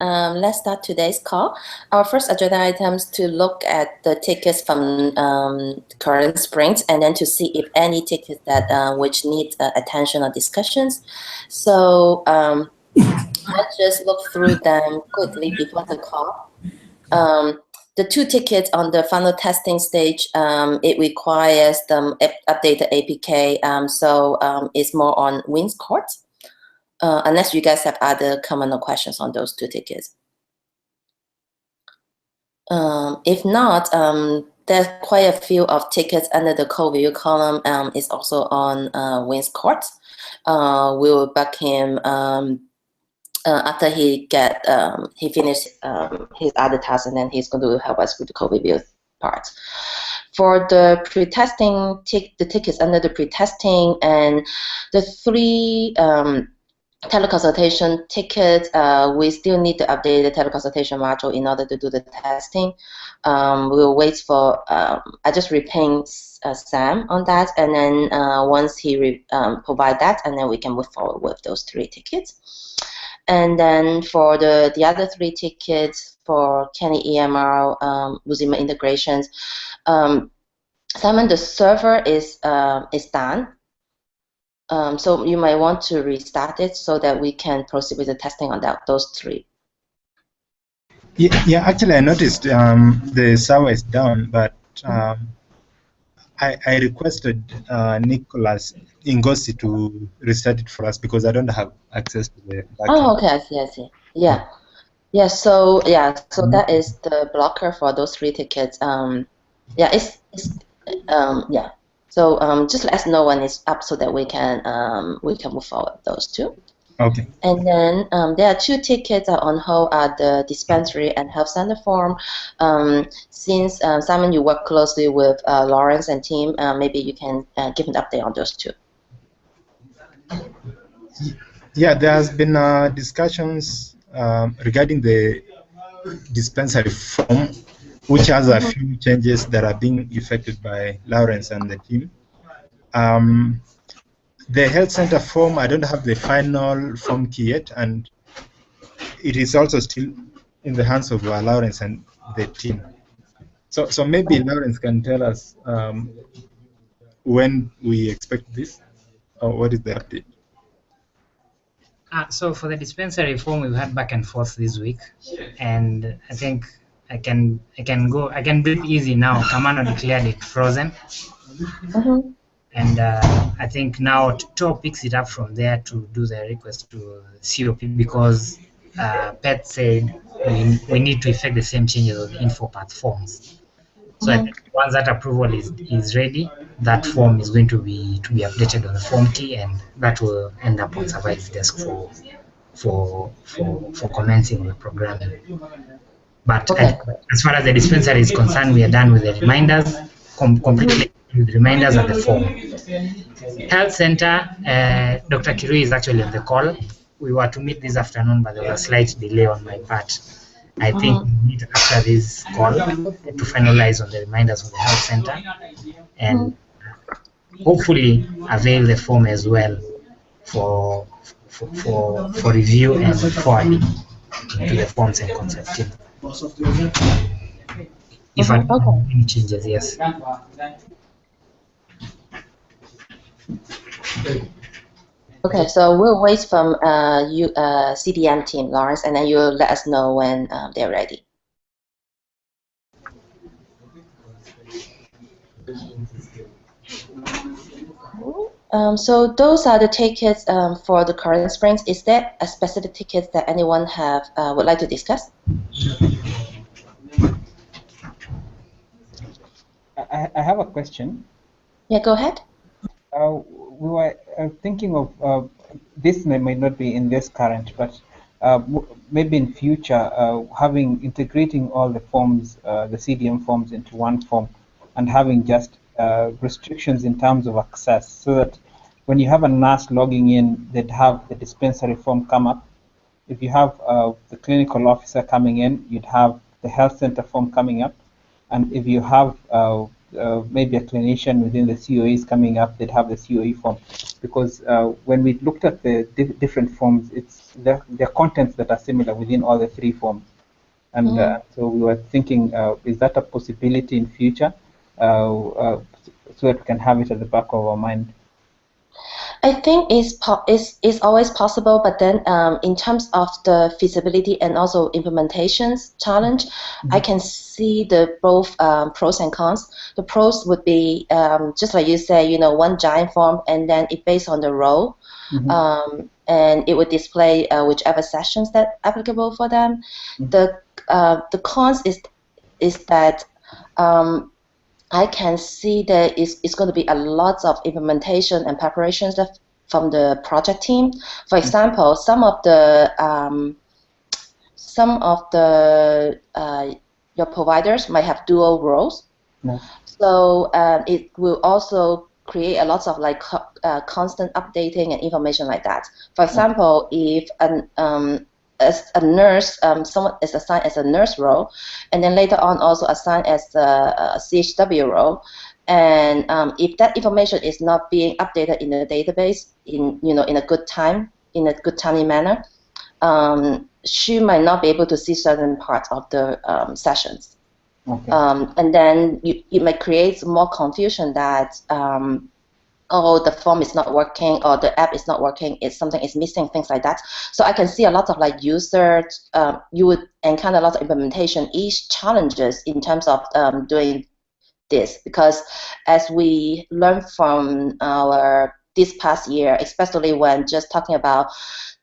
Let's start today's call. Our first agenda item is to look at the tickets from current springs, and then to see if any tickets that which need attention or discussions. So let's just look through them quickly before the call. The 2 tickets on the final testing stage, it requires them update the APK, so it's more on Wins Court. Unless you guys have other comment or questions on those 2 tickets. If not, there's quite a few of tickets under the code review column is also on Wins Court. We will back him after he finished his other tasks, and then he's going to help us with the code review part. For the pre-testing, the tickets under the pre-testing and the 3 teleconsultation tickets, we still need to update the teleconsultation module in order to do the testing. We'll wait for, I just reping Sam on that, and then once he provide that, and then we can move forward with those 3 tickets. And then for the other 3 tickets for Kenny EMR, mUzima integrations, Simon, the server is done. So you might want to restart it so that we can proceed with the testing on those 3. Yeah, actually I noticed the server is down, but I requested Nicholas Ingosi to restart it for us because I don't have access to the backend. Oh, okay, I see. Yeah. So that is the blocker for those 3 tickets. Yeah, yeah. So just let us know when it's up so that we can move forward with those 2. Okay. And then there are 2 tickets on hold at the dispensary and health center form. Since Simon, you work closely with Lawrence and team, maybe you can give an update on those 2. Yeah, there has been discussions regarding the dispensary form, which has a few changes that are being effected by Lawrence and the team. The health center form, I don't have the final form key yet, and it is also still in the hands of Lawrence and the team. So maybe Lawrence can tell us when we expect this, or what is the update? So for the dispensary form, we've had back and forth this week, and I think I can breathe easy now. Kamano declared it frozen. And I think now TO picks it up from there to do the request to COP because PET said we need to effect the same changes of the info path forms. So I think once that approval is ready, that form is going to be updated on the form key, and that will end up on Survive's desk for commencing the programming. But as far as the dispensary is concerned, we are done with the reminders completely. With reminders and the form. Health Center, Dr. Kirui is actually on the call. We were to meet this afternoon, but there was a slight delay on my part. I think we meet after this call to finalize on the reminders of the Health Center and hopefully avail the form as well for review and forwarding to the forms and concept team. If any changes, yes. Okay, so we'll wait from CDM team, Lawrence, and then you'll let us know when they're ready. So those are the tickets for the current springs. Is there a specific ticket that anyone would like to discuss? I have a question. Yeah, go ahead. We were thinking of this might not be in this current, but maybe in future, integrating all the forms, the CDM forms into one form, and having just restrictions in terms of access, so that when you have a nurse logging in, they'd have the dispensary form come up. If you have the clinical officer coming in, you'd have the health center form coming up, and if you have maybe a clinician within the COE is coming up, they'd have the COE form. Because when we looked at the different forms, it's there are contents that are similar within all the three forms. And so we were thinking, is that a possibility in future, so that we can have it at the back of our mind? I think it's always possible, but then in terms of the feasibility and also implementations challenge, I can see the both pros and cons. The pros would be just like you say, one giant form, and then it based on the role, and it would display whichever sessions that applicable for them. The cons is that I can see that it's going to be a lot of implementation and preparations from the project team. For example, some of the your providers might have dual roles, so it will also create a lot of like constant updating and information like that. For example, if as a nurse, someone is assigned as a nurse role, and then later on also assigned as a CHW role. And if that information is not being updated in the database in a good time, in a good timely manner, she might not be able to see certain parts of the sessions. And then it might create more confusion that oh, the form is not working, or the app is not working, something is missing, things like that. So I can see a lot of like users, you would encounter a lot of implementation challenges in terms of doing this, because as we learned from this past year, especially when just talking about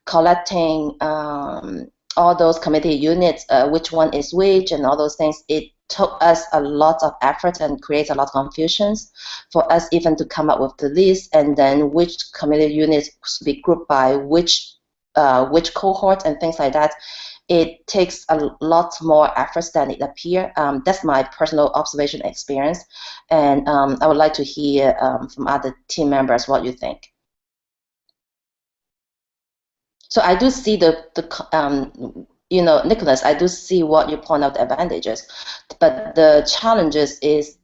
collecting all those committee units, which one is which, and all those things, it took us a lot of effort and creates a lot of confusions for us even to come up with the list, and then which committee units should be grouped by which cohort and things like that. It takes a lot more efforts than it appears. That's my personal observation experience, and I would like to hear from other team members what you think. So I do see Nicholas, I do see what you point out the advantages, but the challenges is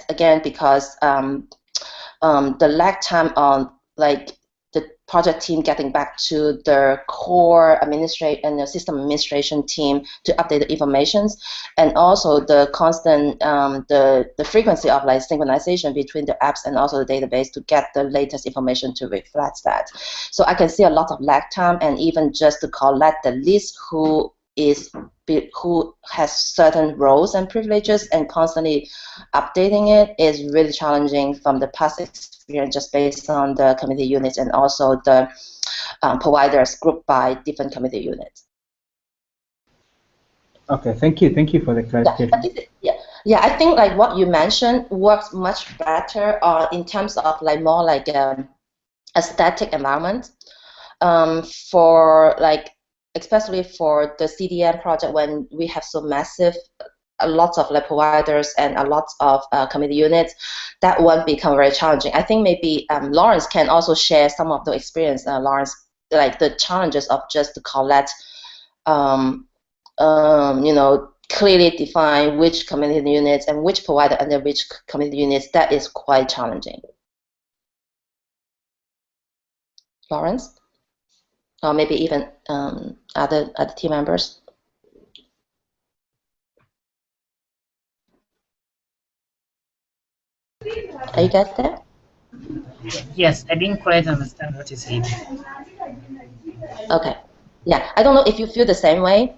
again because the lag time on like the project team getting back to their core administration and the system administration team to update the informations, and also the constant the frequency of like synchronization between the apps and also the database to get the latest information to reflect that. So I can see a lot of lag time, and even just to collect the list who has certain roles and privileges and constantly updating it is really challenging from the past experience, just based on the committee units and also the providers grouped by different committee units. Okay, thank you for the clarification. Yeah, I think like what you mentioned works much better in terms of like more like a static environment for like, especially for the CDM project, when we have so massive, a lot of like providers and a lot of committee units, that won't become very challenging. I think maybe Lawrence can also share some of the experience, Lawrence, like the challenges of just to collect, clearly define which committee units and which provider under which committee units. That is quite challenging. Lawrence? Or maybe even other team members. Are you guys there? Yes, I didn't quite understand what you said. Okay. Yeah, I don't know if you feel the same way.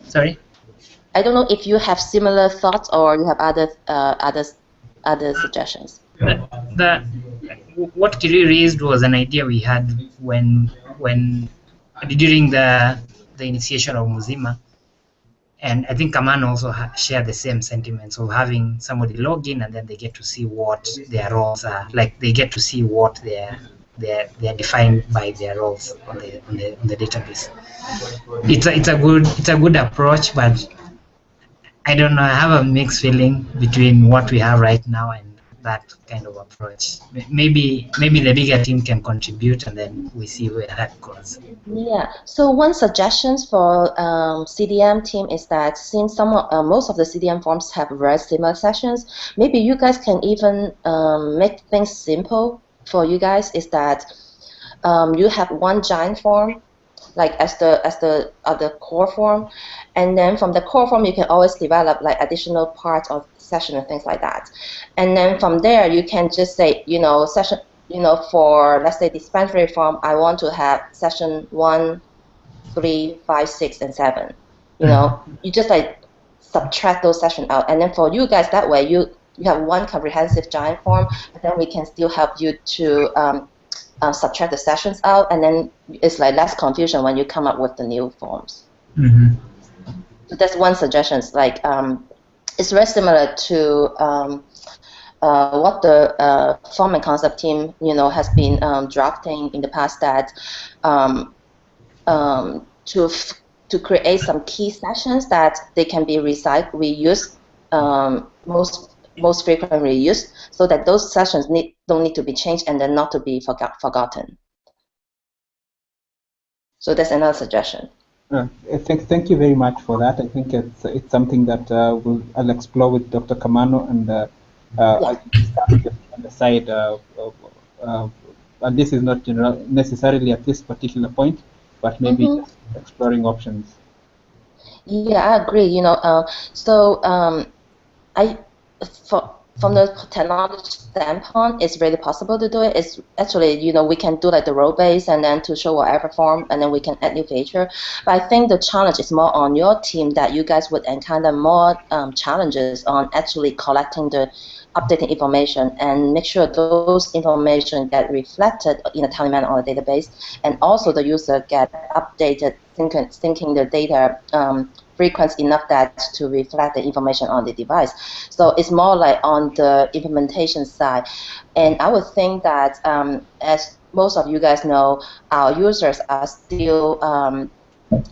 Sorry? I don't know if you have similar thoughts or you have other suggestions. What Kiri raised was an idea we had when during the initiation of mUzima, and I think Kaman also shared the same sentiments of having somebody log in and then they get to see what their roles are. Like they get to see what they're defined by their roles on the database. It's a good approach, but I don't know. I have a mixed feeling between what we have right now and that kind of approach. Maybe the bigger team can contribute, and then we see where that goes. Yeah. So one suggestion for CDM team is that since most of the CDM forms have very similar sessions, maybe you guys can even make things simple for you guys. Is that you have one giant form, like as the core form, and then from the core form you can always develop like additional parts of session and things like that, and then from there you can just say, session, for let's say dispensary form, I want to have session 1, 3, 5, 6, and 7. You just like subtract those sessions out, and then for you guys that way you have one comprehensive giant form, but then we can still help you to subtract the sessions out, and then it's like less confusion when you come up with the new forms. Mm-hmm. So that's one suggestion. Like it's very similar to what the form and concept team has been drafting in the past, that to create some key sessions that they can be reused, most frequently used, so that those sessions don't need to be changed and then not to be forgotten. So that's another suggestion. Thank you very much for that. I think it's something that I'll explore with Dr. Kamano, and I'll start on the side. And this is not necessarily at this particular point, but maybe just exploring options. Yeah, I agree. From the technology standpoint, it's really possible to do it. It's actually, we can do like the role base and then to show whatever form, and then we can add new feature. But I think the challenge is more on your team, that you guys would encounter more challenges on actually collecting the updating information and make sure those information get reflected in a timely manner on the database, and also the user get updated, syncing the data frequent enough that to reflect the information on the device. So it's more like on the implementation side. And I would think that as most of you guys know, our users are still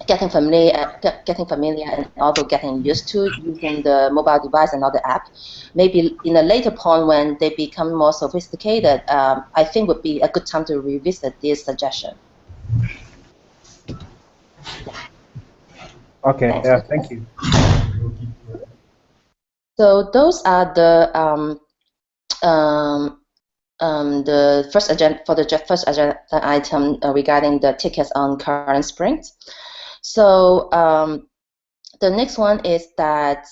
getting familiar and also getting used to using the mobile device and not the app. Maybe in a later point when they become more sophisticated, I think would be a good time to revisit this suggestion. Okay, Thanks. yeah, thank you. So those are the first agenda item regarding the tickets on current sprint. So the next one is that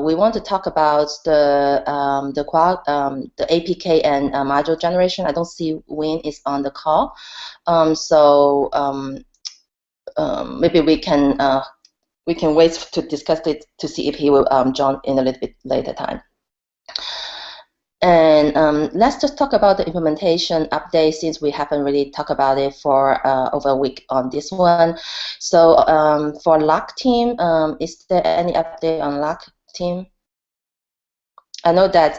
we want to talk about the APK and module generation. I don't see Win is on the call, so maybe we can wait to discuss it to see if he will join in a little bit later time. And let's just talk about the implementation update, since we haven't really talked about it for over a week on this one. So for LOC team, is there any update on LOC team? I know that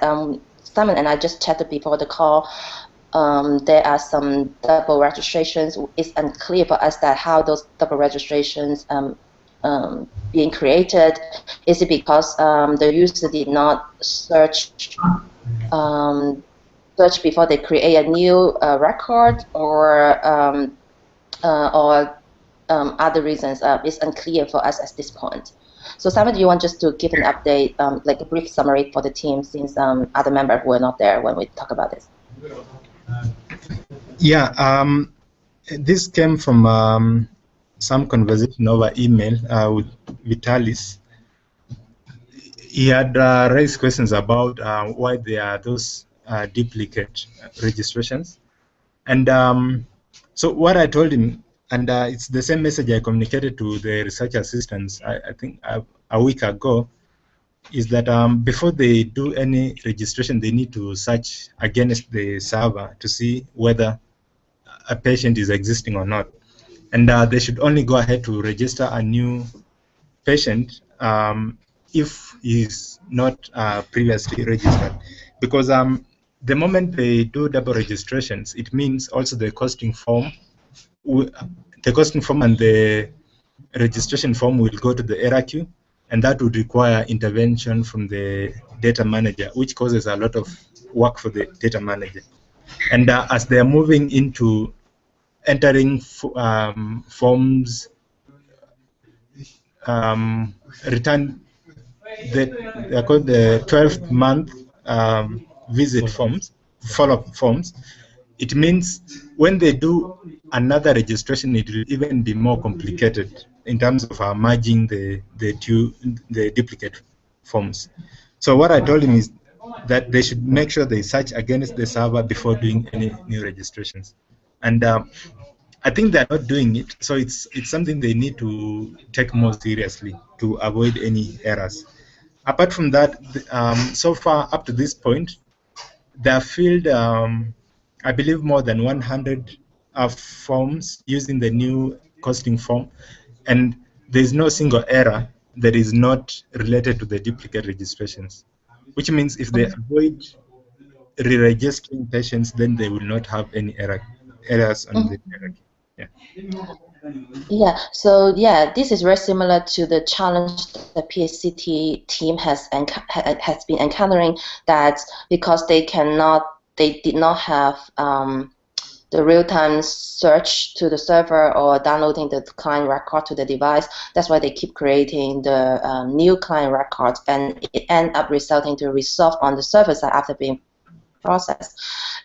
Simon and I just chatted before the call. There are some double registrations. It's unclear for us that how those double registrations being created. Is it because the user did not search before they create a new record, or other reasons? It's unclear for us at this point. So Simon, do you want just to give an update, like a brief summary for the team, since other members were not there when we talk about this? Yeah, this came from some conversation over email with Vitalis. He had raised questions about why there are those duplicate registrations. And so what I told him, and it's the same message I communicated to the research assistants, I think a week ago, is that before they do any registration, they need to search against the server to see whether a patient is existing or not. And they should only go ahead to register a new patient if he's not previously registered. Because the moment they do double registrations, it means also the costing form and the registration form will go to the error queue, and that would require intervention from the data manager, which causes a lot of work for the data manager. And as they are moving into entering forms, return, they're called the 12-month visit forms, follow-up forms. It means when they do another registration, it will even be more complicated in terms of merging the duplicate forms. So what I told him is that they should make sure they search against the server before doing any new registrations. And I think they're not doing it, so it's something they need to take more seriously to avoid any errors. Apart from that, so far up to this point, they have filled, I believe, more than 100 forms using the new costing form, and there is no single error that is not related to the duplicate registrations, which means if they avoid re-registering patients, then they will not have any errors on the hierarchy. Yeah. Yeah, so yeah, this is very similar to the challenge the PHCT team has been encountering, that because they did not have the real-time search to the server or downloading the client record to the device. That's why they keep creating the new client records, and it ends up resulting to resolve on the server side after being processed.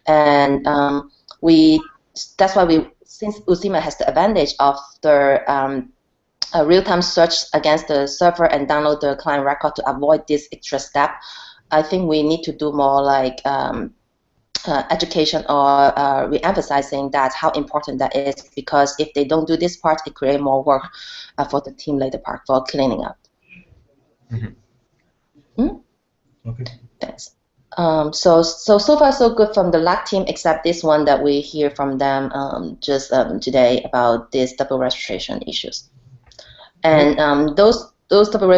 And that's why since mUzima has the advantage of the real-time search against the server and download the client record to avoid this extra step, I think we need to do more like education or re-emphasizing that how important that is, because if they don't do this part, it creates more work for the team later part for cleaning up. Okay. Thanks. So far so good from the LAC team, except this one that we hear from them just today about this double registration issues. And those double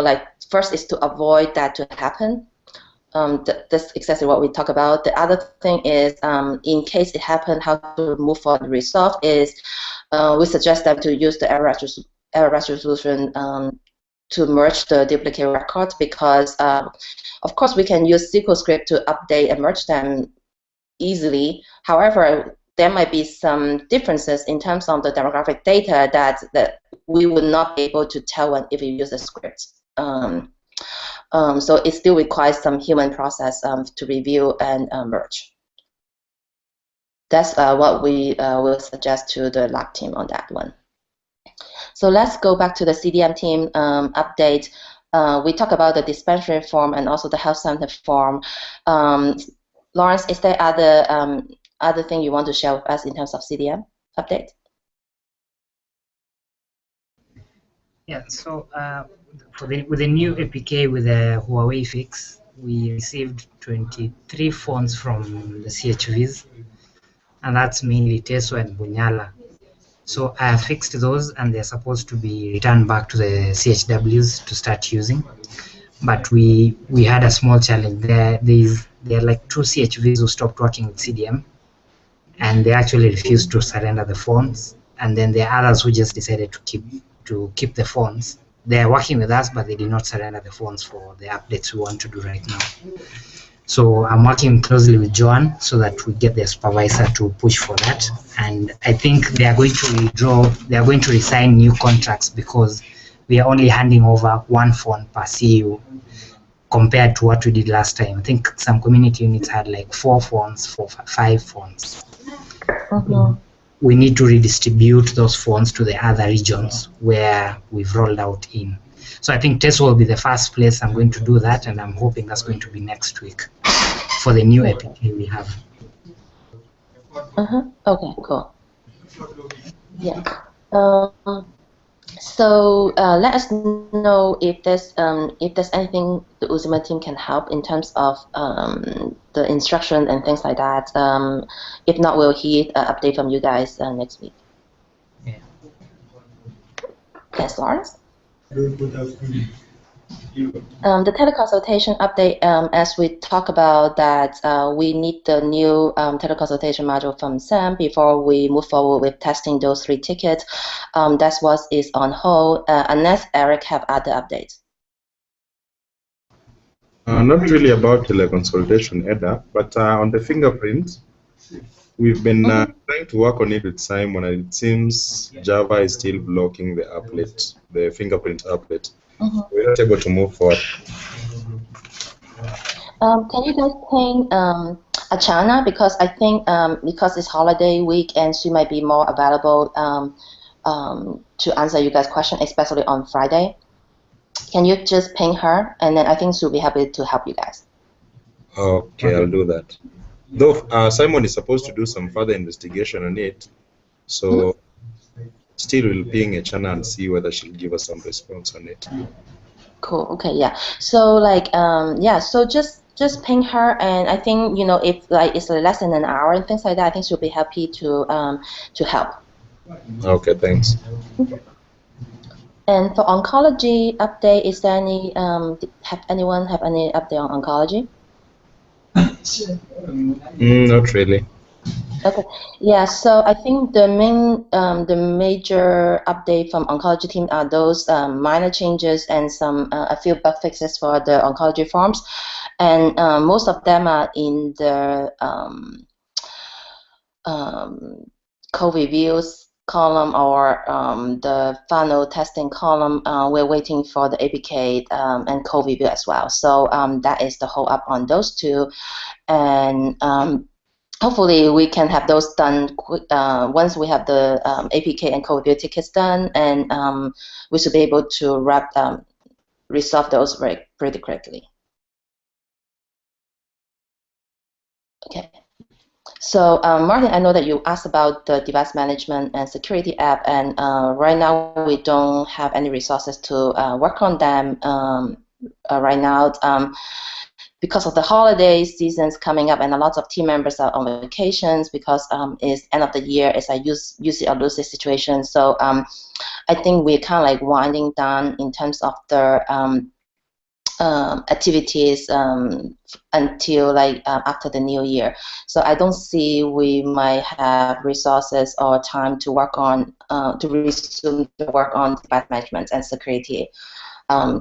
like first is to avoid that to happen. That's exactly what we talk about. The other thing is, in case it happened, how to move forward and resolve is, we suggest them to use the error resolution to merge the duplicate records, because of course we can use SQL script to update and merge them easily. However, there might be some differences in terms of the demographic data that we would not be able to tell if you use a script. So it still requires some human process to review and merge. That's what we will suggest to the LAC team on that one. So let's go back to the CDM team update. We talk about the dispensary form and also the health center form. Lawrence, is there other thing you want to share with us in terms of CDM update? Yeah, so with the new APK with the Huawei fix, we received 23 phones from the CHVs, and that's mainly Teso and Bunyala. So I fixed those, and they're supposed to be returned back to the CHWs to start using. But we had a small challenge there. There are like 2 CHVs who stopped working with CDM, and they actually refused to surrender the phones. And then there are others who just decided to keep the phones. They are working with us, but they did not surrender the phones for the updates we want to do right now. So I'm working closely with Joan so that we get the supervisor to push for that. And I think they are going to withdraw, they are going to resign new contracts, because we are only handing over 1 phone per CU compared to what we did last time. I think some community units had like 4 phones, 5 phones. We need to redistribute those phones to the other regions where we've rolled out in. So I think Teso will be the first place I'm going to do that, and I'm hoping that's going to be next week for the new APK we have. Okay, cool. Yeah. So let us know if there's anything the mUzima team can help in terms of the instruction and things like that. If not, we'll hear an update from you guys next week. Yeah. Yes, Lawrence? The teleconsultation update, as we talk about that, we need the new teleconsultation module from Sam before we move forward with testing those 3 tickets. That's what is on hold, unless Eric have other updates. Not really about teleconsultation, Eda, but on the fingerprint, we've been trying to work on it with Simon, and it seems Java is still blocking the applet, the fingerprint applet. We're not able to move forward. Can you guys ping Achana, because I think because it's holiday week and she might be more available to answer you guys' question, especially on Friday. Can you just ping her, and then I think she'll be happy to help you guys. Okay, I'll do that. Though Simon is supposed to do some further investigation on it, so still we'll ping Achana and see whether she'll give us some response on it. Cool. Okay. Yeah. So like yeah. So just ping her, and I think if like it's less than an hour and things like that, I think she'll be happy to help. Okay. Thanks. And for oncology update, is there any anyone have any update on oncology? Not really. Okay. Yeah. So I think the major update from oncology team are those minor changes and some a few bug fixes for the oncology forms, and most of them are in the code reviews column or the final testing column. We're waiting for the APK and code review as well. So that is the hold up on those two, and hopefully we can have those done quick, once we have the APK and code review tickets done, and we should be able to resolve those pretty quickly. Okay. So Martin, I know that you asked about the device management and security app, and right now we don't have any resources to work on them right now. Because of the holiday seasons coming up, and a lot of team members are on vacations because it's end of the year, it's a use it or lose it situation. So I think we're kind of like winding down in terms of the activities until like after the new year. So I don't see we might have resources or time to work on to resume the work on device management and security,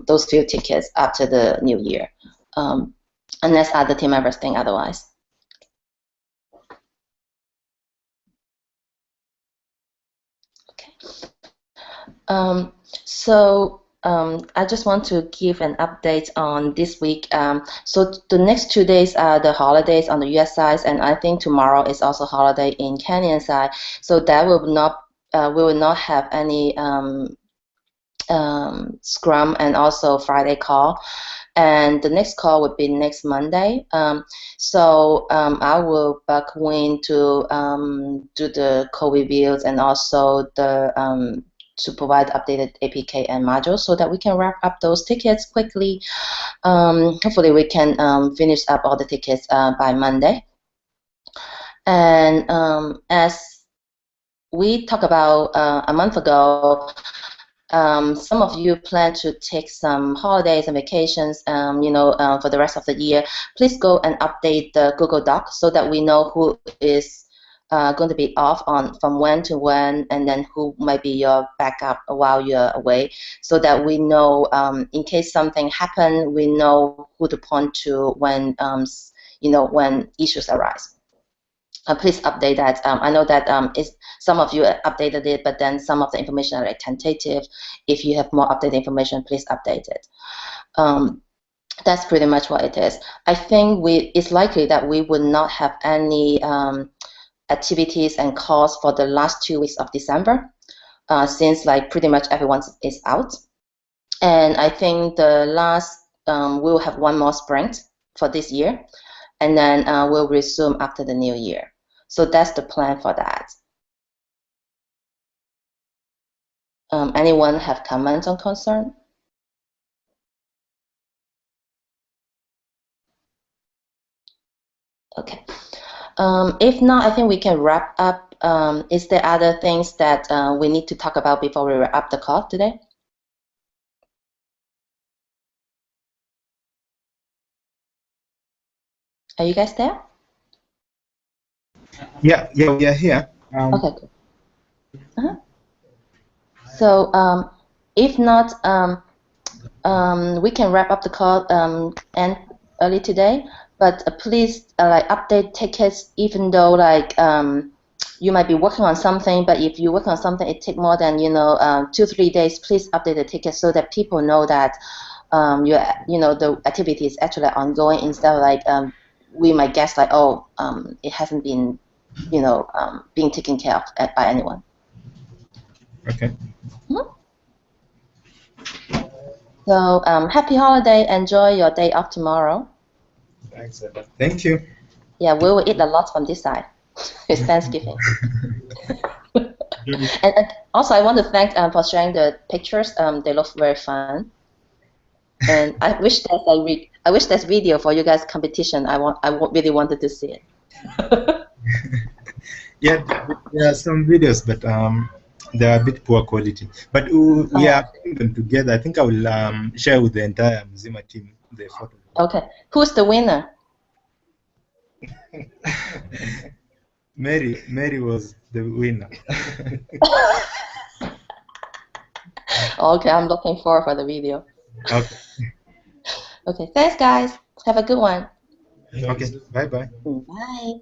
those few tickets after the new year. Unless other team members think otherwise. Okay. I just want to give an update on this week. So the next 2 days are the holidays on the US side, and I think tomorrow is also holiday in Kenyan side. So that will not we will not have any Scrum and also Friday call. And the next call would be next Monday. So I will bug Win to do the code reviews and also the to provide updated APK and modules so that we can wrap up those tickets quickly. Hopefully we can finish up all the tickets by Monday. And as we talked about a month ago, some of you plan to take some holidays and vacations, for the rest of the year. Please go and update the Google Doc so that we know who is going to be off from when to when, and then who might be your backup while you're away, so that we know in case something happens, we know who to point to when when issues arise. Please update that. I know that some of you updated it, but then some of the information are like tentative. If you have more updated information, please update it. That's pretty much what it is. I think it's likely that we would not have any activities and calls for the last 2 weeks of December, since like pretty much everyone is out. And I think the last we'll have one more sprint for this year, and then we'll resume after the new year. So that's the plan for that. Anyone have comments or concern? Okay. If not, I think we can wrap up. Is there other things that we need to talk about before we wrap up the call today? Are you guys there? Yeah, we are here. Okay, cool. So if not, we can wrap up the call. And early today. But please like update tickets, even though like you might be working on something. But if you work on something, it take more than 2-3 days. Please update the ticket so that people know that the activity is actually ongoing, instead of like we might guess like, oh, it hasn't been being taken care of by anyone. Okay. So happy holiday. Enjoy your day off tomorrow. Thanks, Eda. Thank you. Yeah, we will eat a lot from this side. It's Thanksgiving. and also, I want to thank for sharing the pictures. They look very fun. And I wish there's video for you guys competition. I really wanted to see it. Yeah, there are some videos, but they are a bit poor quality. But we are putting them together. I think I will share with the entire mUzima team the photo. Okay, who's the winner? Mary was the winner. Okay, I'm looking forward for the video. Okay. Okay, thanks guys. Have a good one. Okay, bye-bye. Bye.